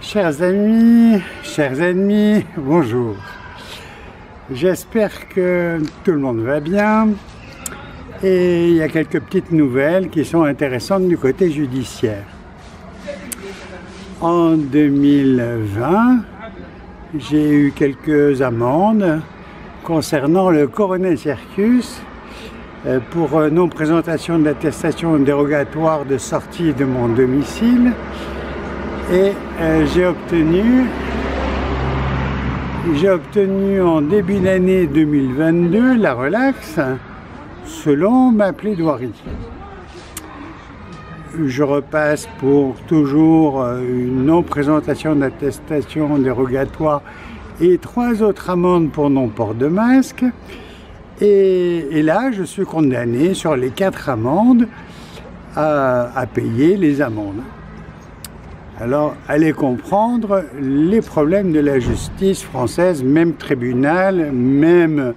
Chers amis, chers ennemis, bonjour. J'espère que tout le monde va bien et il y a quelques petites nouvelles qui sont intéressantes du côté judiciaire. En 2020, j'ai eu quelques amendes concernant le Coronet Circus pour non-présentation d'attestation dérogatoire de sortie de mon domicile. Et j'ai obtenu en début d'année 2022 la relaxe selon ma plaidoirie. Je repasse pour toujours une non-présentation d'attestation dérogatoire et 3 autres amendes pour non-port de masque. Et là, je suis condamné sur les 4 amendes à payer les amendes. Alors, allez comprendre les problèmes de la justice française, même tribunal, même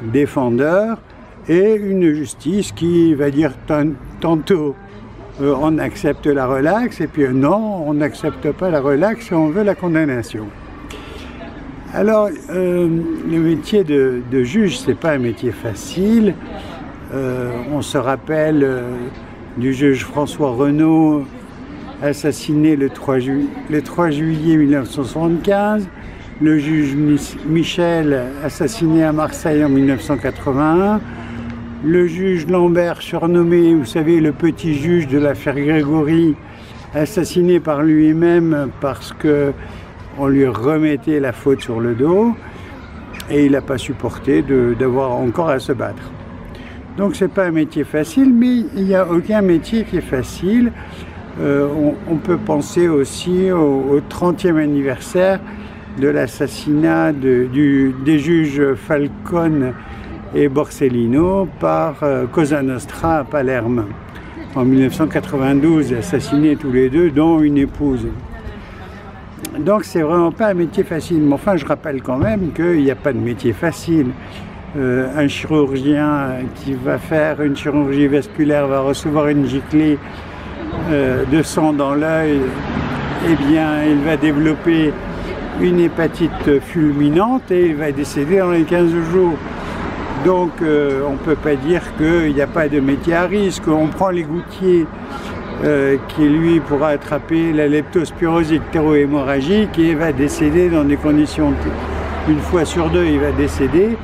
défendeur, et une justice qui va dire tantôt on accepte la relaxe, et puis non, on n'accepte pas la relaxe et on veut la condamnation. Alors, le métier de juge, c'est pas un métier facile. On se rappelle du juge François Renaud, assassiné le 3 juillet 1975, le juge Michel, assassiné à Marseille en 1981, le juge Lambert, surnommé, vous savez, le petit juge de l'affaire Grégory, assassiné par lui-même parce qu'on lui remettait la faute sur le dos et il n'a pas supporté d'avoir encore à se battre. Donc c'est pas un métier facile, mais il n'y a aucun métier qui est facile. On peut penser aussi au 30e anniversaire de l'assassinat des juges Falcone et Borsellino par Cosa Nostra à Palerme en 1992, assassinés tous les deux, dont une épouse. Donc c'est vraiment pas un métier facile, mais enfin je rappelle quand même qu'il n'y a pas de métier facile. Un chirurgien qui va faire une chirurgie vasculaire va recevoir une giclée de sang dans l'œil, eh bien il va développer une hépatite fulminante et il va décéder dans les 15 jours. Donc on ne peut pas dire qu'il n'y a pas de métier à risque. On prend les gouttiers qui lui pourra attraper la leptospirose ictéro-hémorragique et va décéder dans des conditions, une fois sur 2 il va décéder.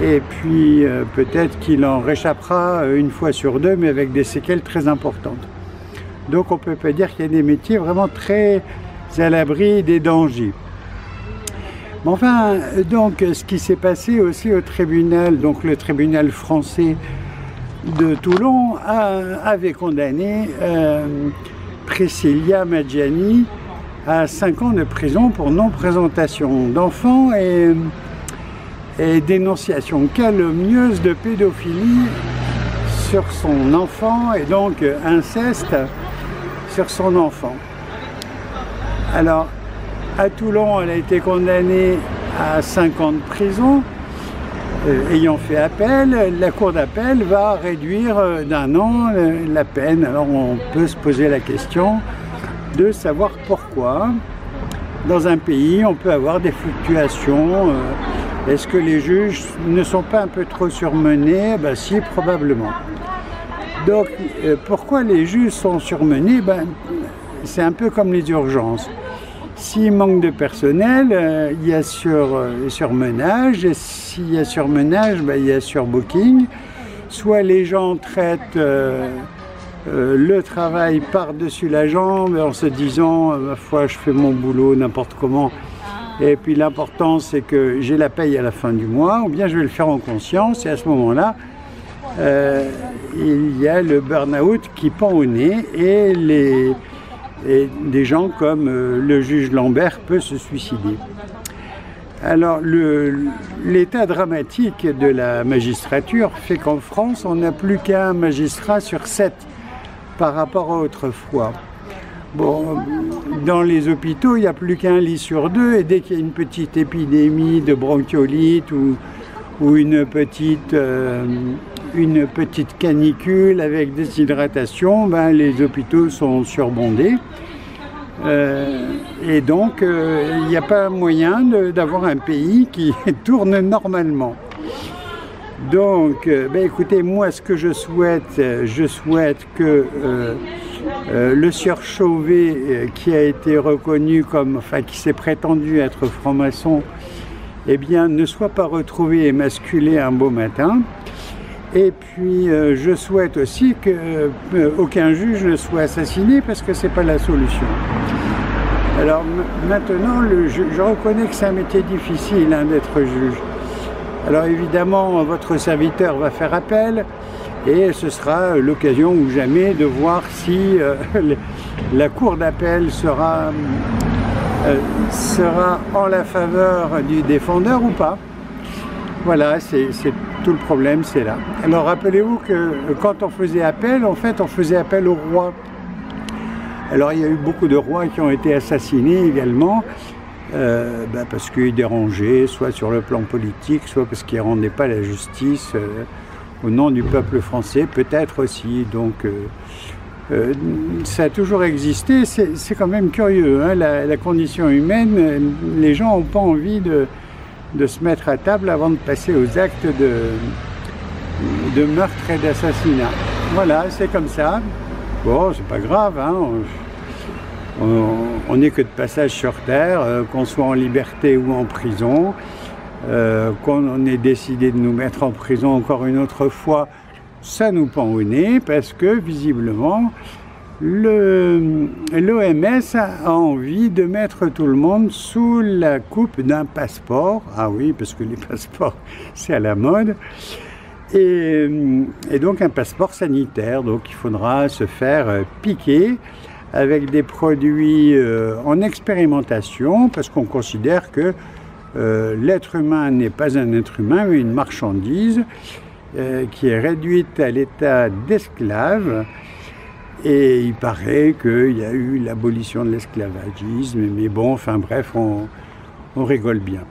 Et puis peut-être qu'il en réchappera une fois sur 2, mais avec des séquelles très importantes. Donc on ne peut pas dire qu'il y a des métiers vraiment très à l'abri des dangers. Mais enfin, donc ce qui s'est passé aussi au tribunal, donc le tribunal français de Toulon avait condamné Priscilla Maggiani à 5 ans de prison pour non-présentation d'enfants et dénonciation calomnieuse de pédophilie sur son enfant et donc inceste sur son enfant. Alors, à Toulon, elle a été condamnée à 5 ans de prison. Ayant fait appel, la cour d'appel va réduire d'1 an la peine. Alors, on peut se poser la question de savoir pourquoi. Dans un pays, on peut avoir des fluctuations. Est-ce que les juges ne sont pas un peu trop surmenés? Ben, si, probablement. Donc, pourquoi les juges sont surmenés? Ben, c'est un peu comme les urgences. S'il manque de personnel, il y a surmenage, et s'il y a surmenage, ben, il y a surbooking. Soit les gens traitent le travail par-dessus la jambe en se disant ma foi, je fais mon boulot n'importe comment. Et puis l'important, c'est que j'ai la paye à la fin du mois, ou bien je vais le faire en conscience, et à ce moment-là, il y a le burn-out qui pend au nez, et des gens comme le juge Lambert peut se suicider. Alors, l'état dramatique de la magistrature fait qu'en France, on n'a plus qu'un magistrat sur 7 par rapport à autrefois. Bon, dans les hôpitaux, il n'y a plus qu'un lit sur 2 et dès qu'il y a une petite épidémie de bronchiolite ou une petite canicule avec déshydratation, ben, les hôpitaux sont surbondés. Et donc, il n'y a pas moyen d'avoir un pays qui tourne normalement. Donc, écoutez, moi, ce que je souhaite que le sieur Chauvet, qui a été reconnu comme, enfin, qui s'est prétendu être franc-maçon, eh bien, ne soit pas retrouvé émasculé un beau matin. Et puis, je souhaite aussi qu'aucun juge ne soit assassiné, parce que c'est pas la solution. Alors maintenant, je reconnais que c'est un métier difficile d'être juge. Alors évidemment, votre serviteur va faire appel et ce sera l'occasion ou jamais de voir si la cour d'appel sera en la faveur du défendeur ou pas. Voilà, c'est tout le problème, c'est là. Alors rappelez-vous que quand on faisait appel, en fait, on faisait appel au roi. Alors il y a eu beaucoup de rois qui ont été assassinés également, parce qu'ils dérangeaient, soit sur le plan politique, soit parce qu'ils ne rendaient pas la justice au nom du peuple français, peut-être aussi. Donc ça a toujours existé, c'est quand même curieux, hein, la condition humaine, les gens n'ont pas envie de se mettre à table avant de passer aux actes de meurtre et d'assassinat. Voilà, c'est comme ça. Bon, c'est pas grave, hein. On n'est que de passage sur Terre, qu'on soit en liberté ou en prison, qu'on ait décidé de nous mettre en prison encore une autre fois, ça nous pend au nez, parce que visiblement, l'OMS a envie de mettre tout le monde sous la coupe d'un passeport. Ah oui, parce que les passeports, c'est à la mode. Et donc un passeport sanitaire, donc il faudra se faire piquer avec des produits en expérimentation, parce qu'on considère que l'être humain n'est pas un être humain, mais une marchandise qui est réduite à l'état d'esclave. Et il paraît qu'il y a eu l'abolition de l'esclavagisme, mais bon, enfin bref, on rigole bien.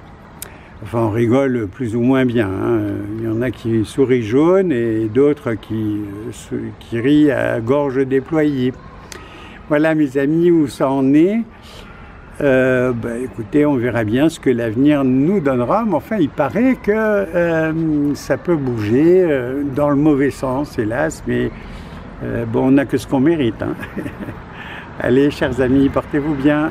Enfin, on rigole plus ou moins bien, hein. Il y en a qui sourient jaune et d'autres qui rient à gorge déployée. Voilà, mes amis, où ça en est. Écoutez, on verra bien ce que l'avenir nous donnera, mais enfin, il paraît que ça peut bouger dans le mauvais sens, hélas, mais bon, on n'a que ce qu'on mérite, hein. Allez, chers amis, portez-vous bien.